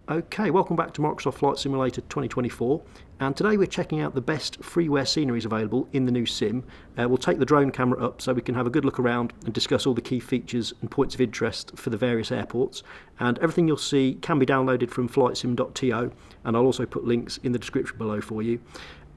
Okay, welcome back to Microsoft Flight Simulator 2024, and today we're checking out the best freeware sceneries available in the new sim. We'll take the drone camera up so we can have a good look around and discuss all the key features and points of interest for the various airports, and everything you'll see can be downloaded from flightsim.to, and I'll also put links in the description below for you.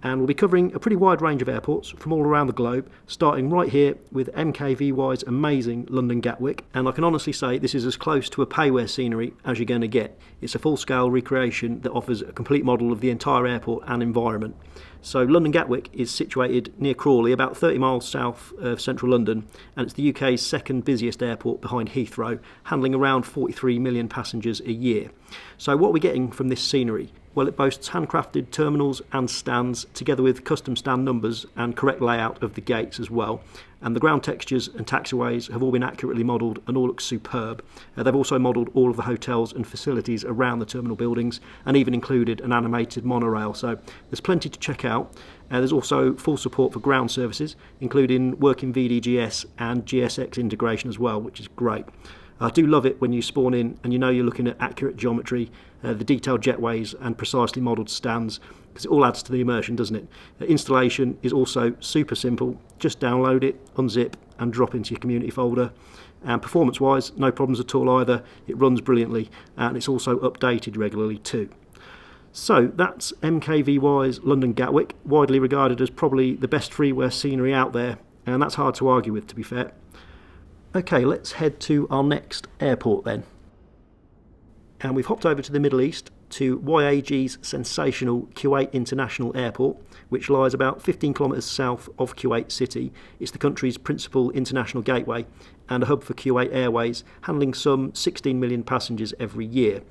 And we'll be covering a pretty wide range of airports from all around the globe, starting right here with MKVY's amazing London Gatwick. And I can honestly say this is as close to a payware scenery as you're going to get. It's a full-scale recreation that offers a complete model of the entire airport and environment. So London Gatwick is situated near Crawley, about 30 miles south of central London, and it's the UK's second busiest airport behind Heathrow, handling around 43 million passengers a year. So what are we getting from this scenery? Well, it boasts handcrafted terminals and stands, together with custom stand numbers and correct layout of the gates as well. And the ground textures and taxiways have all been accurately modelled and all look superb. They've also modelled all of the hotels and facilities around the terminal buildings and even included an animated monorail. So there's plenty to check out. There's also full support for ground services, including working VDGS and GSX integration as well, which is great. I do love it when you spawn in and you know you're looking at accurate geometry, the detailed jetways and precisely modelled stands, because it all adds to the immersion, doesn't it? The installation is also super simple. Just download it, unzip and drop into your community folder. And performance-wise, no problems at all either. It runs brilliantly and it's also updated regularly too. So that's MKVY's London Gatwick, widely regarded as probably the best freeware scenery out there, and that's hard to argue with, to be fair. Okay, let's head to our next airport then. And we've hopped over to the Middle East to Y.A.G's sensational Kuwait International Airport, which lies about 15 kilometres south of Kuwait City. It's the country's principal international gateway and a hub for Kuwait Airways, handling some 16 million passengers every year.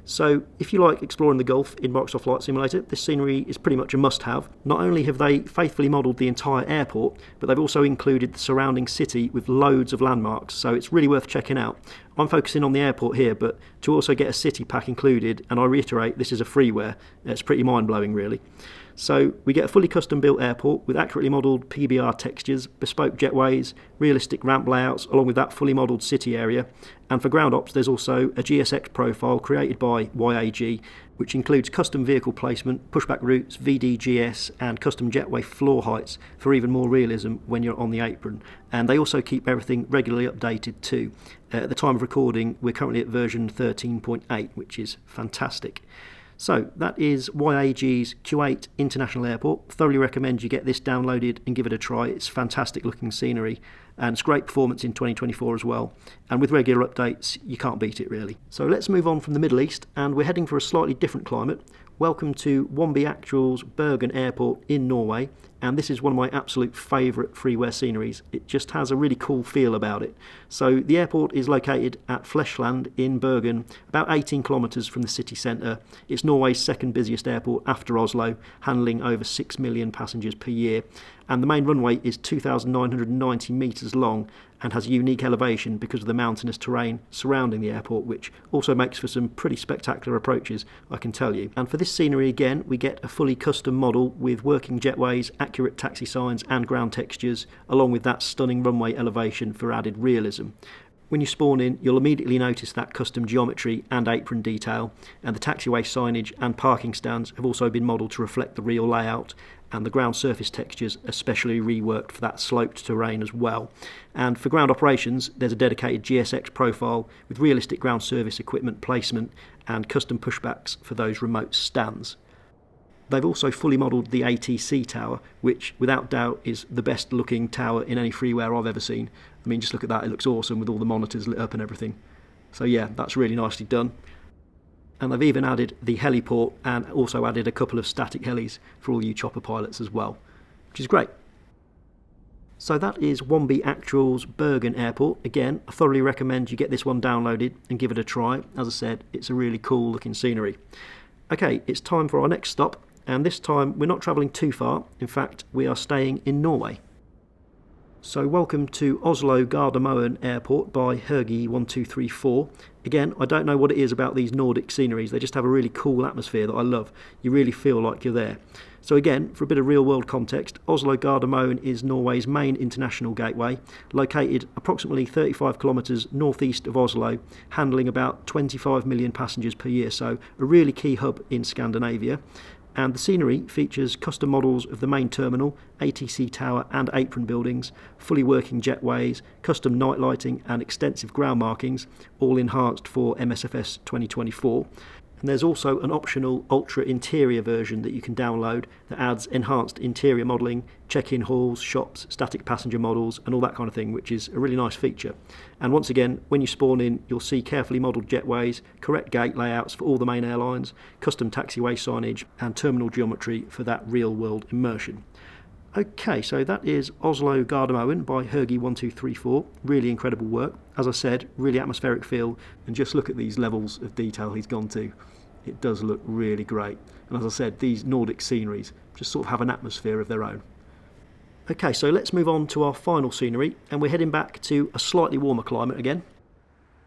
So if you like exploring the Gulf in Microsoft Flight Simulator, this scenery is pretty much a must-have. Not only have they faithfully modelled the entire airport, but they've also included the surrounding city with loads of landmarks, so it's really worth checking out. I'm focusing on the airport here, but to also get a city pack included, and I reiterate, this is a freeware, it's pretty mind-blowing really. So we get a fully custom-built airport with accurately modelled PBR textures, bespoke jetways, realistic ramp layouts, along with that fully modelled city area. And for ground ops, there's also a GSX profile created by Y.A.G, which includes custom vehicle placement, pushback routes, VDGS, and custom jetway floor heights for even more realism when you're on the apron. And they also keep everything regularly updated too. At the time of recording, we're currently at version 13.8, which is fantastic. So that is Y.A.G's Kuwait International Airport. Thoroughly recommend you get this downloaded and give it a try. It's fantastic looking scenery and it's great performance in 2024 as well. And with regular updates, you can't beat it really. So let's move on from the Middle East, and we're heading for a slightly different climate. Welcome to WombiiActual's Bergen Airport in Norway, and this is one of my absolute favourite freeware sceneries. It just has a really cool feel about it. So the airport is located at Flesland in Bergen, about 18 kilometres from the city centre. It's Norway's second busiest airport after Oslo, handling over 6 million passengers per year. And the main runway is 2,990 metres long and has a unique elevation because of the mountainous terrain surrounding the airport, which also makes for some pretty spectacular approaches, I can tell you. And for this scenery again, we get a fully custom model with working jetways, accurate taxi signs and ground textures, along with that stunning runway elevation for added realism. When you spawn in, you'll immediately notice that custom geometry and apron detail, and the taxiway signage and parking stands have also been modelled to reflect the real layout, and the ground surface textures especially reworked for that sloped terrain as well. And for ground operations, there's a dedicated GSX profile with realistic ground service equipment placement and custom pushbacks for those remote stands. They've also fully modelled the ATC tower, which without doubt is the best looking tower in any freeware I've ever seen. I mean, just look at that, it looks awesome with all the monitors lit up and everything. So yeah, that's really nicely done. And they've even added the heliport and also added a couple of static helis for all you chopper pilots as well, which is great. So that is WombiiActual's Bergen Airport. Again, I thoroughly recommend you get this one downloaded and give it a try. As I said, it's a really cool looking scenery. Okay, it's time for our next stop, and this time we're not travelling too far. In fact, we are staying in Norway. So welcome to Oslo Gardermoen Airport by Y.A.G 1234. Again, I don't know what it is about these Nordic sceneries, they just have a really cool atmosphere that I love. You really feel like you're there. So again, for a bit of real world context, Oslo Gardermoen is Norway's main international gateway, located approximately 35 kilometres northeast of Oslo, handling about 25 million passengers per year, so a really key hub in Scandinavia. And the scenery features custom models of the main terminal, ATC tower and apron buildings, fully working jetways, custom night lighting and extensive ground markings, all enhanced for MSFS 2024. And there's also an optional ultra interior version that you can download that adds enhanced interior modelling, check-in halls, shops, static passenger models and all that kind of thing, which is a really nice feature. And once again, when you spawn in, you'll see carefully modelled jetways, correct gate layouts for all the main airlines, custom taxiway signage and terminal geometry for that real-world immersion. Okay, so that is Oslo Gardermoen by Y.A.G 1234. Really incredible work. As I said, really atmospheric feel, and just look at these levels of detail he's gone to. It does look really great. And as I said, these Nordic sceneries just sort of have an atmosphere of their own. Okay, so let's move on to our final scenery, and we're heading back to a slightly warmer climate again.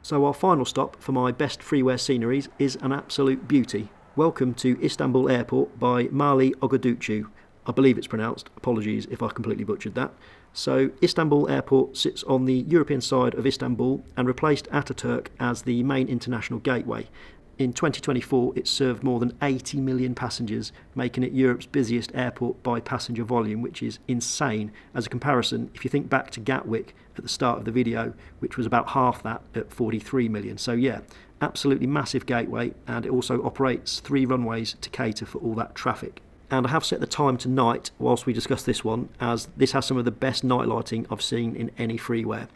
So our final stop for my best freeware sceneries is an absolute beauty. Welcome to Istanbul Airport by MALIOGUDUCU. I believe it's pronounced, apologies if I completely butchered that. So Istanbul Airport sits on the European side of Istanbul and replaced Ataturk as the main international gateway. In 2024 it served more than 80 million passengers, making it Europe's busiest airport by passenger volume, which is insane. As a comparison, if you think back to Gatwick at the start of the video, which was about half that at 43 million. So yeah, absolutely massive gateway, and it also operates 3 runways to cater for all that traffic. And I have set the time to night whilst we discuss this one, as this has some of the best night lighting I've seen in any freeware.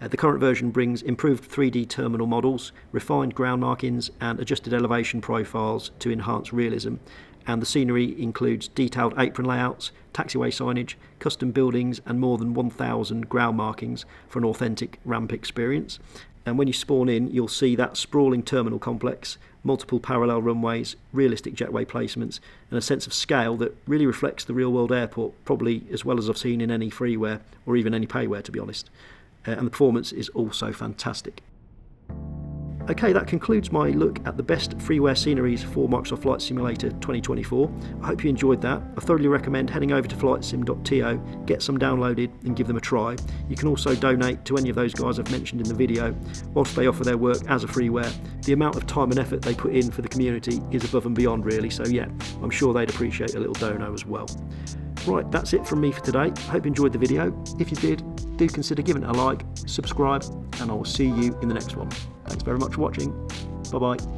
The current version brings improved 3D terminal models, refined ground markings and adjusted elevation profiles to enhance realism. And the scenery includes detailed apron layouts, taxiway signage, custom buildings and more than 1,000 ground markings for an authentic ramp experience. And when you spawn in, you'll see that sprawling terminal complex, multiple parallel runways, realistic jetway placements, and a sense of scale that really reflects the real-world airport, probably as well as I've seen in any freeware or even any payware, to be honest. And the performance is also fantastic. Okay, that concludes my look at the best freeware sceneries for Microsoft Flight Simulator 2024. I hope you enjoyed that. I thoroughly recommend heading over to flightsim.to, get some downloaded and give them a try. You can also donate to any of those guys I've mentioned in the video. Whilst they offer their work as a freeware, the amount of time and effort they put in for the community is above and beyond really, so yeah, I'm sure they'd appreciate a little dono as well. Right, that's it from me for today. I hope you enjoyed the video. If you did, do consider giving it a like, subscribe, and I will see you in the next one. Thanks very much for watching. Bye bye.